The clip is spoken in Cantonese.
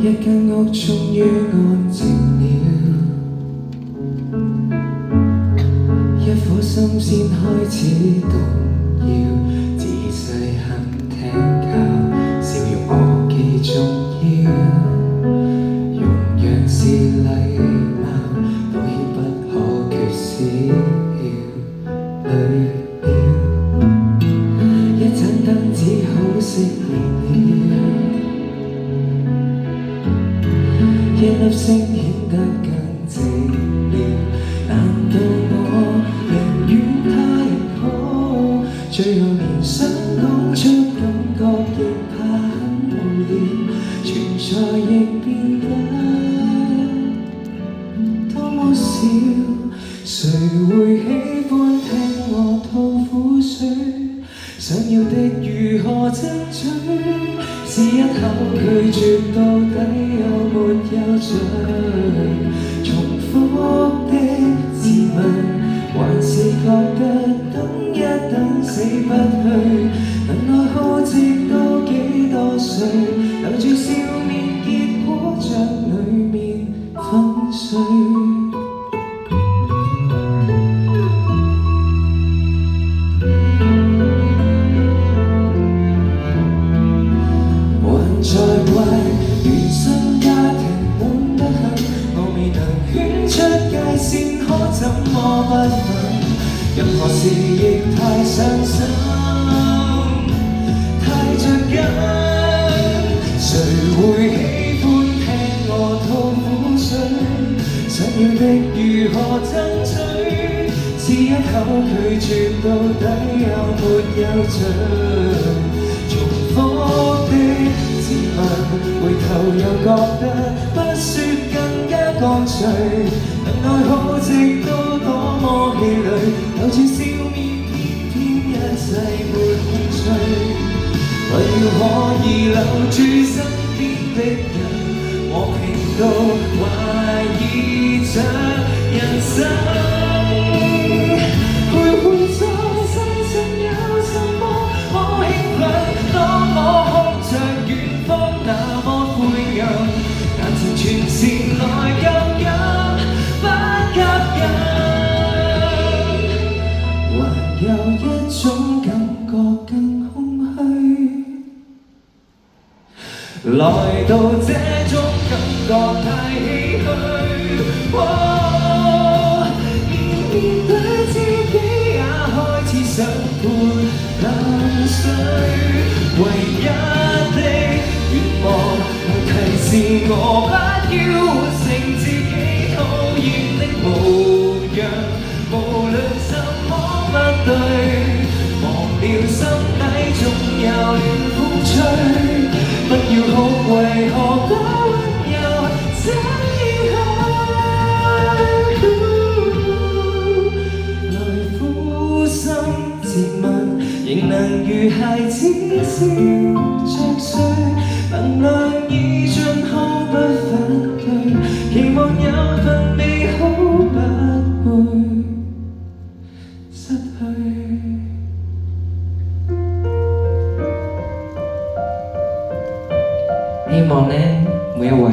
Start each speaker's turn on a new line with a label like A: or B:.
A: 一間屋終於安靜了，一顆心先開始動搖，仔細肯聽教，笑容我既重要，容讓是禮貌，道歉不可缺少，累了，一盞燈只好熄滅了。一粒星顯得更寂寥，難道我寧願他人好？最後連想講出感覺亦怕很無聊，存在亦變得多麼少。誰會喜歡聽我吐苦水？想要的如何爭取？是一口拒絕到底有沒有罪？重複的自問，還是覺得等一等死不去。能愛好直到幾多歲？留住笑面，結果將裡面粉碎。再怪原生家庭悶得很，我未能圈出界線，可怎麼不忿？任何事亦太傷心，太着緊。誰會喜歡聽我吐苦水？想要的如何爭取？是一口拒絕到底有沒有罪？重複的自問，回頭又覺得不說更加乾脆。能愛好直到多麼氣餒，留住笑面，偏偏一切沒興趣。為了可以留住身邊的人，我拼到懷疑着人生。徘徊在世上有什麼可興奮？當我看着遠方那麼灰暗，眼前全是內疚感，不吸引。還有一種感覺更空虛，來到這種感覺太唏噓。面對自己也開始想潑冷水，唯一的願望能提示我不要活成自己討厭的模樣。無論什麼不對，忘了心底總有暖風吹。不要哭，為何不溫柔這樣？來苦心自問，仍能如孩子笑着睡。能量已盡，毫不反對，期望有份美好不會失去。希望呢，每一位